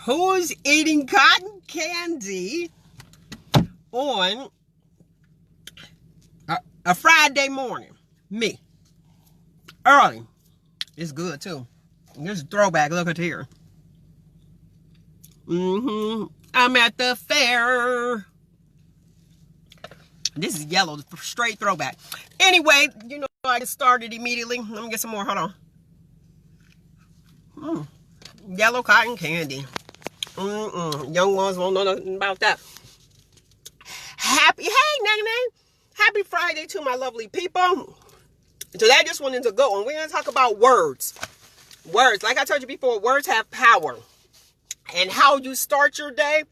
Who's eating cotton candy on a Friday morning? Me. Early. It's good too. This is a throwback. Look at here. I'm at the fair. This is yellow. Straight throwback. Anyway, you know I just started immediately. Let me get some more. Hold on. Yellow cotton candy. Young ones won't know nothing about that. Hey, happy Friday to my lovely people. Today, this one is a good one. We're going to talk about words. Words. Like I told you before, words have power. And how you start your day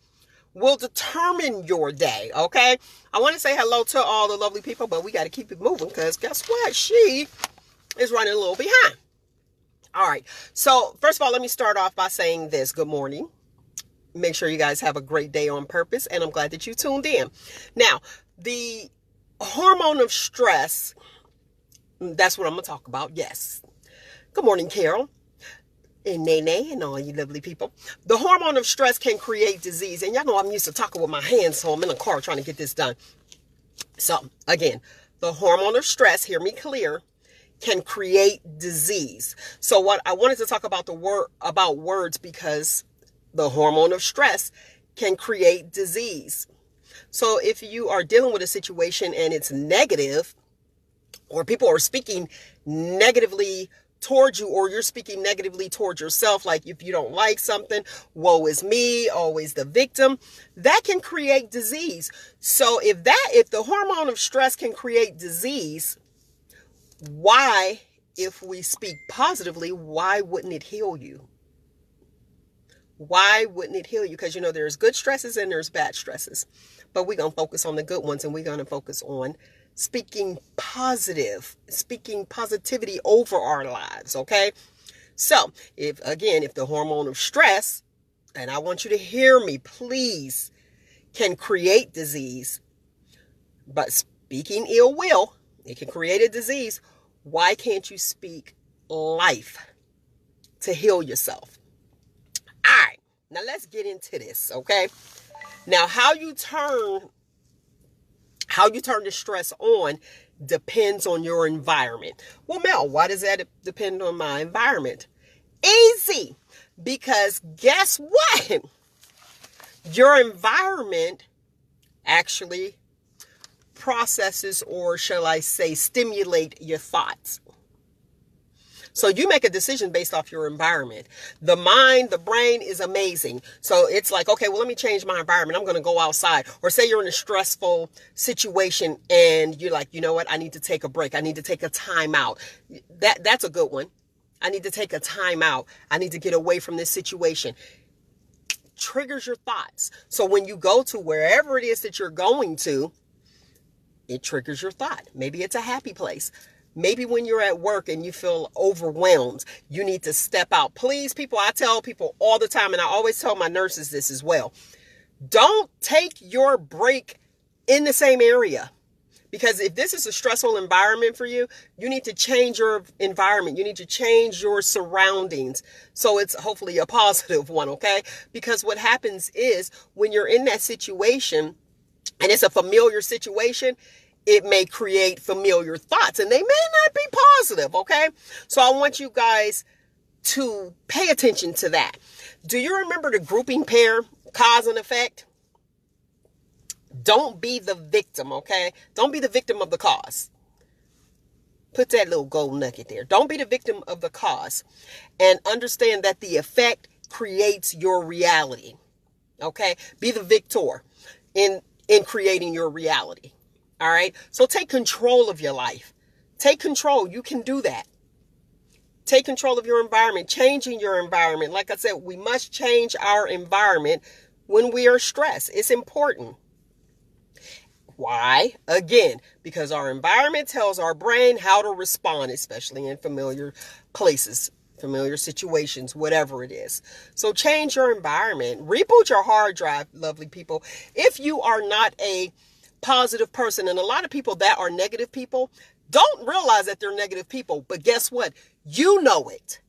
will determine your day, okay? I want to say hello to all the lovely people, but we got to keep it moving because guess what? She is running a little behind. All right. So, first of all, let me start off by saying this. Good morning. Make sure you guys have a great day on purpose, and I'm glad that you tuned in. Now, the hormone of stress, that's what I'm going to talk about. Yes. Good morning, Carol and Nene and all you lovely people. The hormone of stress can create disease. And y'all know I'm used to talking with my hands, so I'm in the car trying to get this done. So, again, the hormone of stress, hear me clear, can create disease. So what I wanted to talk about about words because the hormone of stress can create disease. So if you are dealing with a situation and it's negative, or people are speaking negatively towards you, or you're speaking negatively towards yourself, like if you don't like something, woe is me, always the victim, that can create disease. So if the hormone of stress can create disease, why, if we speak positively, why wouldn't it heal you? Why wouldn't it heal you? Because, there's good stresses and there's bad stresses. But we're going to focus on the good ones, and we're going to focus on speaking positivity over our lives, okay? So, if the hormone of stress, and I want you to hear me, please, can create disease, but speaking ill will, it can create a disease. Why can't you speak life to heal yourself? All right, now let's get into this, okay? Now, how you turn the stress on depends on your environment. Well, Mel, why does that depend on my environment? Easy, because guess what? Your environment actually processes, or shall I say, stimulate your thoughts. So you make a decision based off your environment. The mind, the brain is amazing. So it's like, okay, well, let me change my environment. I'm going to go outside. Or say you're in a stressful situation and you're like, you know what? I need to take a break. I need to take a time out. That's a good one. I need to take a time out. I need to get away from this situation. Triggers your thoughts. So when you go to wherever it is that you're going to, it triggers your thought. Maybe it's a happy place. Maybe when you're at work and you feel overwhelmed, you need to step out. Please, people, I tell people all the time, and I always tell my nurses this as well. Don't take your break in the same area. Because if this is a stressful environment for you, you need to change your environment. You need to change your surroundings. So it's hopefully a positive one, okay? Because what happens is when you're in that situation and it's a familiar situation, it may create familiar thoughts and they may not be positive, okay? So I want you guys to pay attention to that. Do you remember the grouping pair, cause and effect? Don't be the victim, okay? Don't be the victim of the cause. Put that little gold nugget there. Don't be the victim of the cause. And understand that the effect creates your reality, okay? Be the victor in creating your reality. All right. So take control of your life. Take control. You can do that. Take control of your environment, changing your environment. Like I said, we must change our environment when we are stressed. It's important. Why? Again, because our environment tells our brain how to respond, especially in familiar places, familiar situations, whatever it is. So change your environment. Reboot your hard drive, lovely people. If you are not a positive person, and a lot of people that are negative people don't realize that they're negative people, but guess what? You know it.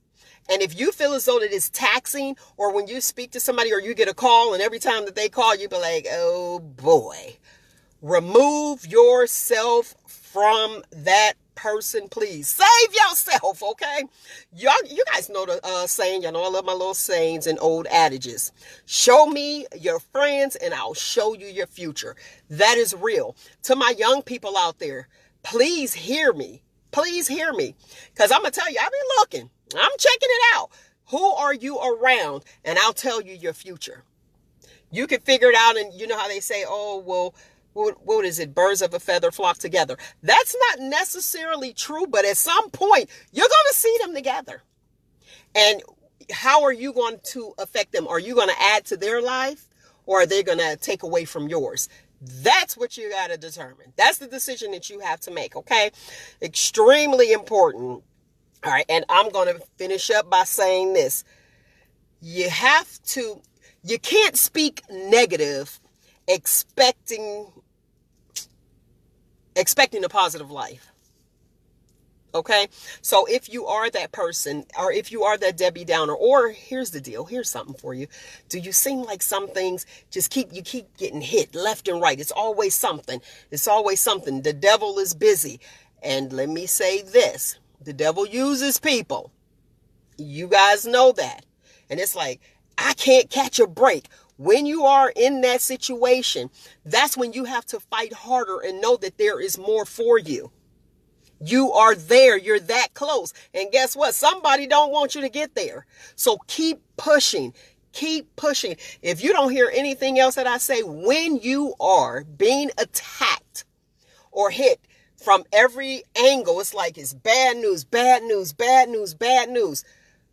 And if you feel as though that it's taxing, or when you speak to somebody or you get a call and every time that they call, you be like, oh boy, remove yourself from that person, please. Save yourself, okay? You guys know the saying. You know I love my little sayings and old adages. Show me your friends and I'll show you your future. That is real. To my young people out there, please hear me. Please hear me. Because I'm going to tell you, I've been looking. I'm checking it out. Who are you around? And I'll tell you your future. You can figure it out. And you know how they say, oh, well, what is it? Birds of a feather flock together. That's not necessarily true, but at some point, you're going to see them together. And how are you going to affect them? Are you going to add to their life, or are they going to take away from yours? That's what you got to determine. That's the decision that you have to make, okay? Extremely important. All right, and I'm going to finish up by saying this. You can't speak negative expecting a positive life. Okay? So if you are that person, or if you are that Debbie Downer, or here's the deal, here's something for you. Do you seem like some things you keep getting hit left and right? It's always something. It's always something. The devil is busy. And let me say this. The devil uses people. You guys know that. And it's like, I can't catch a break. When you are in that situation, that's when you have to fight harder and know that there is more for you. You are there. You're that close. And guess what? Somebody don't want you to get there. So keep pushing. Keep pushing. If you don't hear anything else that I say, when you are being attacked or hit from every angle, it's like it's bad news, bad news, bad news, bad news.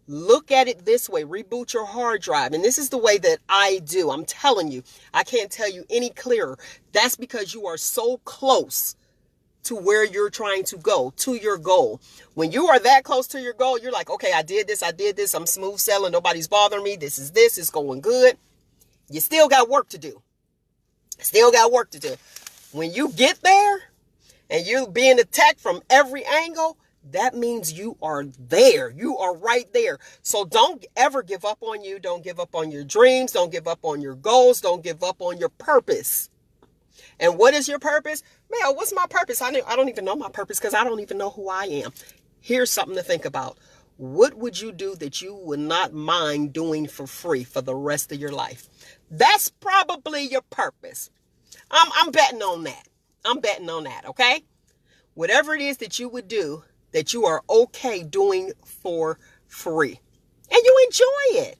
Look at it this way. Reboot your hard drive. And this is the way that I do. I'm telling you, I can't tell you any clearer. That's because you are so close to where you're trying to go, to your goal. When you are that close to your goal, you're like, okay, I did this. I'm smooth sailing. Nobody's bothering me. This is going good. You still got work to do. Still got work to do. When you get there and you're being attacked from every angle, that means you are there. You are right there. So don't ever give up on you. Don't give up on your dreams. Don't give up on your goals. Don't give up on your purpose. And what is your purpose? Man, what's my purpose? I don't even know my purpose because I don't even know who I am. Here's something to think about. What would you do that you would not mind doing for free for the rest of your life? That's probably your purpose. I'm betting on that. I'm betting on that, okay? Whatever it is that you would do that you are okay doing for free. And you enjoy it.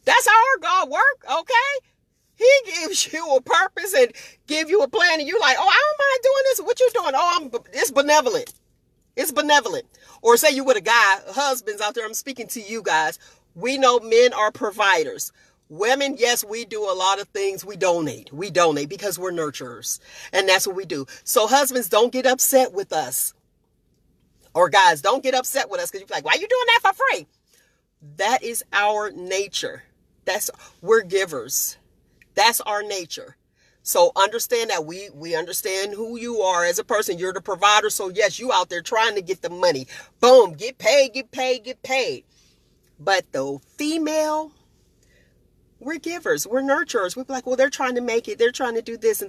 That's how our God works, okay? He gives you a purpose and give you a plan, and you're like, oh, I don't mind doing this. What you doing? Oh, it's benevolent. It's benevolent. Or say you with a guy, husbands out there, I'm speaking to you guys. We know men are providers. Women, yes, we do a lot of things. We donate. We donate because we're nurturers. And that's what we do. So husbands, don't get upset with us. Or guys, don't get upset with us because you're like, why are you doing that for free? That is our nature. We're givers. That's our nature. So understand that we understand who you are as a person. You're the provider. So yes, you out there trying to get the money. Boom, get paid, get paid, get paid. But the female, we're givers. We're nurturers. We're like, well, they're trying to make it. They're trying to do this.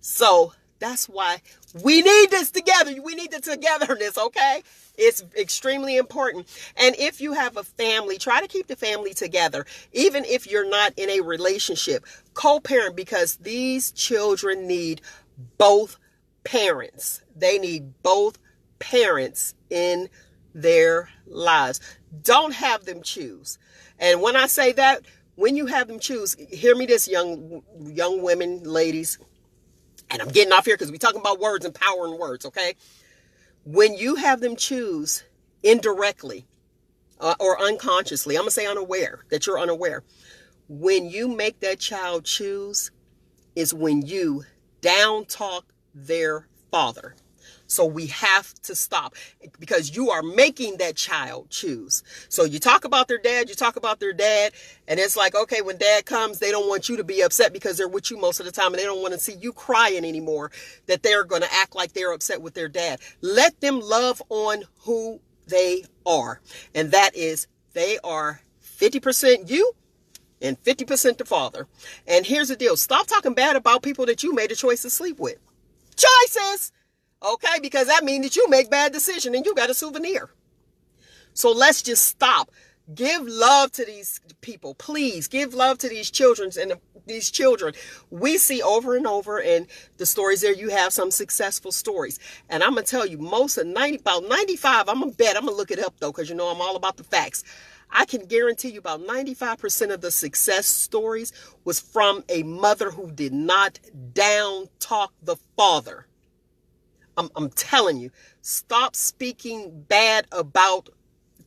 So that's why we need this together. We need the togetherness, okay? It's extremely important. And if you have a family, try to keep the family together. Even if you're not in a relationship, co-parent, because these children need both parents. They need both parents in their lives. Don't have them choose. And when I say that, when you have them choose, hear me this, young women, ladies, and I'm getting off here because we're talking about words and power in words, okay? When you have them choose indirectly or unconsciously, I'm going to say unaware, that you're unaware. When you make that child choose is when you down talk their father. So we have to stop because you are making that child choose. So you talk about their dad, and it's like, okay, when dad comes, they don't want you to be upset because they're with you most of the time and they don't want to see you crying anymore, that they're going to act like they're upset with their dad. Let them love on who they are. And that is They are 50% you and 50% the father. And here's the deal. Stop talking bad about people that you made a choice to sleep with. Choices! Okay, because that means that you make bad decisions and you got a souvenir. So let's just stop. Give love to these people. Please give love to these children and these children. We see over and over in the stories there, you have some successful stories. And I'm going to tell you, about 95, I'm going to look it up though, because you know I'm all about the facts. I can guarantee you about 95% of the success stories was from a mother who did not down talk the father. I'm telling you, stop speaking bad about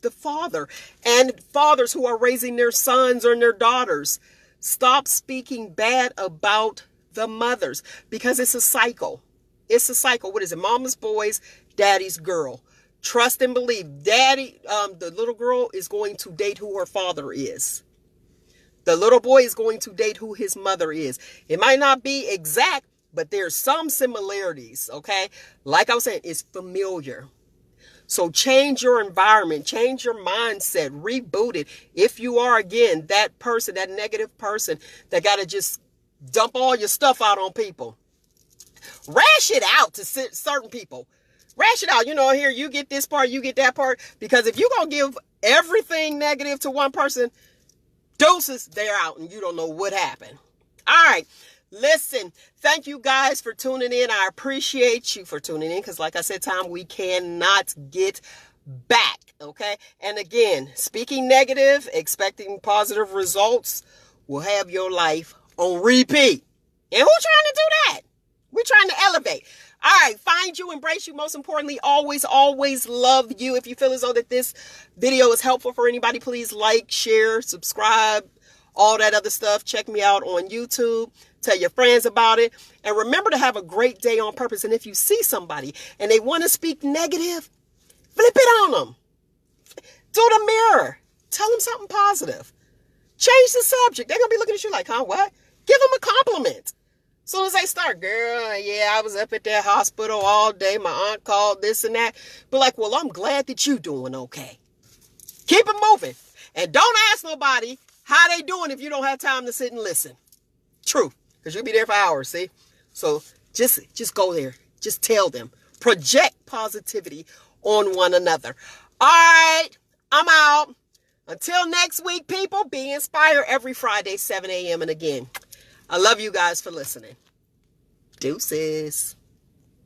the father and fathers who are raising their sons or their daughters. Stop speaking bad about the mothers because it's a cycle. It's a cycle. What is it? Mama's boys, daddy's girl. Trust and believe. Daddy, the little girl is going to date who her father is. The little boy is going to date who his mother is. It might not be exact, but there's some similarities, okay? Like I was saying, it's familiar. So change your environment, change your mindset, reboot it. If you are, again, that person, that negative person that got to just dump all your stuff out on people. Rash it out to certain people. Rash it out. You know, here, you get this part, you get that part. Because if you're going to give everything negative to one person, doses, they're out and you don't know what happened. All right. Listen, thank you guys for tuning in. I appreciate you for tuning in because, like I said, time we cannot get back. Okay. And again, speaking negative, expecting positive results will have your life on repeat. And who's trying to do that? We're trying to elevate. All right. Find you, embrace you. Most importantly, always, always love you. If you feel as though that this video is helpful for anybody, please like, share, subscribe, all that other stuff. Check me out on YouTube. Tell your friends about it. And remember to have a great day on purpose. And if you see somebody and they want to speak negative, flip it on them. Do the mirror. Tell them something positive. Change the subject. They're going to be looking at you like, huh, what? Give them a compliment. As soon as they start, girl, yeah, I was up at that hospital all day. My aunt called this and that. But like, well, I'm glad that you're doing okay. Keep it moving. And don't ask nobody how they doing if you don't have time to sit and listen. True. Because you'll be there for hours, see? So just go there. Just tell them. Project positivity on one another. All right. I'm out. Until next week, people, be inspired every Friday, 7 a.m. And again, I love you guys for listening. Deuces.